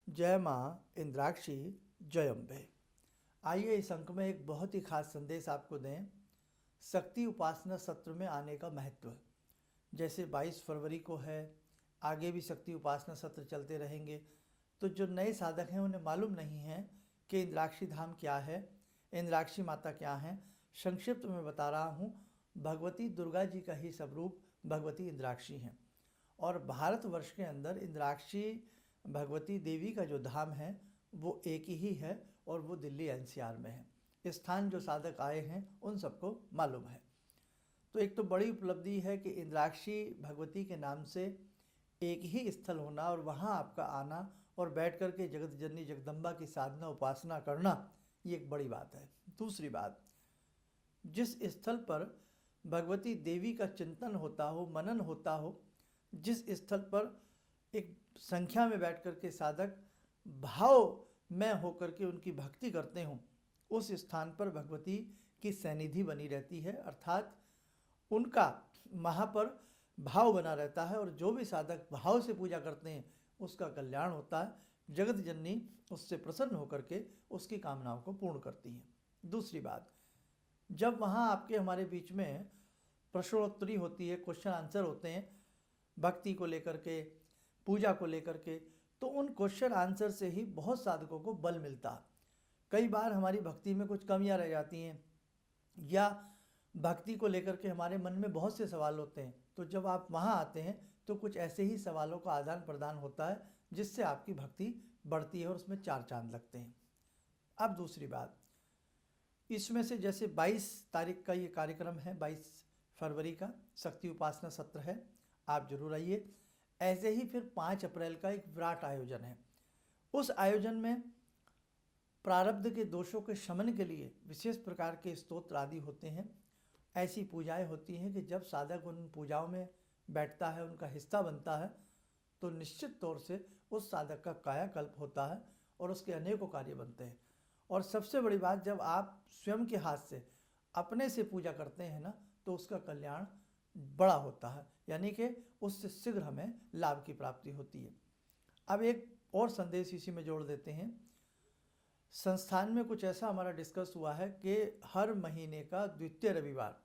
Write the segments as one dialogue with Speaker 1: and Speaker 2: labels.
Speaker 1: जय माँ इंद्राक्षी जय अम्बे। आइए इस अंक में एक बहुत ही खास संदेश आपको दें। शक्ति उपासना सत्र में आने का महत्व, जैसे 22 फरवरी को है, आगे भी शक्ति उपासना सत्र चलते रहेंगे। तो जो नए साधक हैं उन्हें मालूम नहीं है कि इंद्राक्षी धाम क्या है, इंद्राक्षी माता क्या हैं। संक्षिप्त में बता रहा हूँ, भगवती दुर्गा जी का ही स्वरूप भगवती इंद्राक्षी हैं। और भारतवर्ष के अंदर इंद्राक्षी भगवती देवी का जो धाम है वो एक ही है और वो दिल्ली एनसीआर में है। स्थान जो साधक आए हैं उन सबको मालूम है। तो एक तो बड़ी उपलब्धि है कि इंद्राक्षी भगवती के नाम से एक ही स्थल होना और वहाँ आपका आना और बैठ कर के जगत जननी जगदम्बा की साधना उपासना करना, ये एक बड़ी बात है। दूसरी बात, जिस स्थल पर भगवती देवी का चिंतन होता हो, मनन होता हो, जिस स्थल पर एक संख्या में बैठ कर के साधक भाव में होकर के उनकी भक्ति करते हों, उस स्थान पर भगवती की सन्निधि बनी रहती है, अर्थात उनका वहाँ पर भाव बना रहता है और जो भी साधक भाव से पूजा करते हैं उसका कल्याण होता है। जगत जननी उससे प्रसन्न होकर के उसकी कामनाओं को पूर्ण करती हैं। दूसरी बात, जब वहाँ आपके हमारे बीच में प्रश्नोत्तरी होती है, क्वेश्चन आंसर होते हैं भक्ति को लेकर के, पूजा को लेकर के, तो उन क्वेश्चन आंसर से ही बहुत साधकों को बल मिलता है। कई बार हमारी भक्ति में कुछ कमियां रह जाती हैं या भक्ति को लेकर के हमारे मन में बहुत से सवाल होते हैं, तो जब आप वहाँ आते हैं तो कुछ ऐसे ही सवालों का आदान प्रदान होता है जिससे आपकी भक्ति बढ़ती है और उसमें चार चांद लगते हैं। अब दूसरी बात, इसमें से जैसे 22 तारीख का ये कार्यक्रम है, 22 फरवरी का शक्ति उपासना सत्र है, आप जरूर आइए। ऐसे ही फिर 5 अप्रैल का एक विराट आयोजन है। उस आयोजन में प्रारब्ध के दोषों के शमन के लिए विशेष प्रकार के स्तोत्र आदि होते हैं। ऐसी पूजाएं होती हैं कि जब साधक उन पूजाओं में बैठता है, उनका हिस्सा बनता है, तो निश्चित तौर से उस साधक का कायाकल्प होता है और उसके अनेकों कार्य बनते हैं। और सबसे बड़ी बात, जब आप स्वयं के हाथ से अपने से पूजा करते हैं ना, तो उसका कल्याण बड़ा होता है, यानी कि उससे शीघ्र हमें लाभ की प्राप्ति होती है। अब एक और संदेश इसी में जोड़ देते हैं। संस्थान में कुछ ऐसा हमारा डिस्कस हुआ है कि हर महीने का द्वितीय रविवार,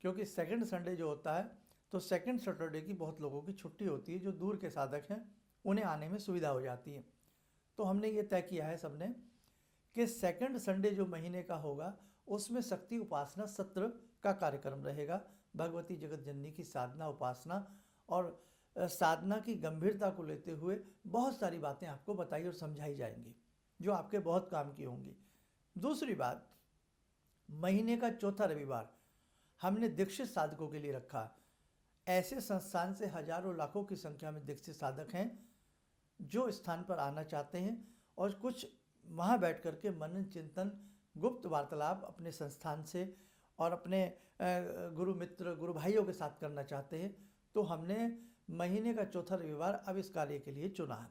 Speaker 1: क्योंकि सेकंड संडे जो होता है तो सेकंड सैटरडे की बहुत लोगों की छुट्टी होती है, जो दूर के साधक हैं उन्हें आने में सुविधा हो जाती है। तो हमने ये तय किया है सबने कि सेकंड संडे जो महीने का होगा उसमें शक्ति उपासना सत्र का कार्यक्रम रहेगा। भगवती जगत जननी की साधना उपासना और साधना की गंभीरता को लेते हुए बहुत सारी बातें आपको बताई और समझाई जाएंगी जो आपके बहुत काम की होंगी। दूसरी बात, महीने का चौथा रविवार हमने दीक्षित साधकों के लिए रखा। ऐसे संस्थान से हजारों लाखों की संख्या में दीक्षित साधक हैं जो स्थान पर आना चाहते हैं और कुछ वहाँ बैठ कर के मनन चिंतन गुप्त वार्तालाप अपने संस्थान से और अपने गुरु मित्र गुरु भाइयों के साथ करना चाहते हैं। तो हमने महीने का चौथा रविवार अब इस कार्य के लिए चुना है।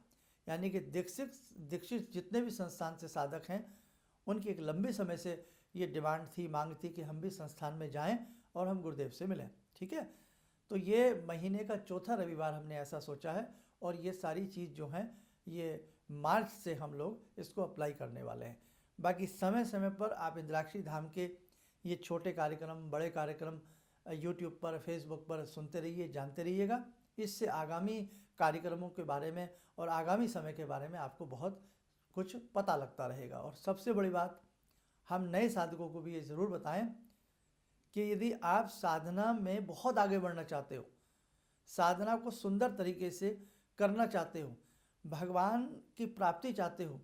Speaker 1: यानी कि दीक्षित जितने भी संस्थान से साधक हैं उनकी एक लंबे समय से ये डिमांड थी, मांग थी कि हम भी संस्थान में जाएं और हम गुरुदेव से मिलें। ठीक है, तो ये महीने का चौथा रविवार हमने ऐसा सोचा है और ये सारी चीज़ जो हैं ये मार्च से हम लोग इसको अप्लाई करने वाले हैं। बाकी समय समय पर आप इंद्राक्षी धाम के ये छोटे कार्यक्रम, बड़े कार्यक्रम यूट्यूब पर, फेसबुक पर सुनते रहिए, जानते रहिएगा। इससे आगामी कार्यक्रमों के बारे में और आगामी समय के बारे में आपको बहुत कुछ पता लगता रहेगा। और सबसे बड़ी बात, हम नए साधकों को भी ये ज़रूर बताएं कि यदि आप साधना में बहुत आगे बढ़ना चाहते हो, साधना को सुंदर तरीके से करना चाहते हो, भगवान की प्राप्ति चाहते हो,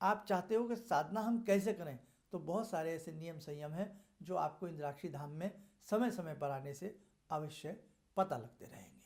Speaker 1: आप चाहते हो कि साधना हम कैसे करें, तो बहुत सारे ऐसे नियम संयम हैं जो आपको इंद्राक्षी धाम में समय समय पर आने से अवश्य पता लगते रहेंगे।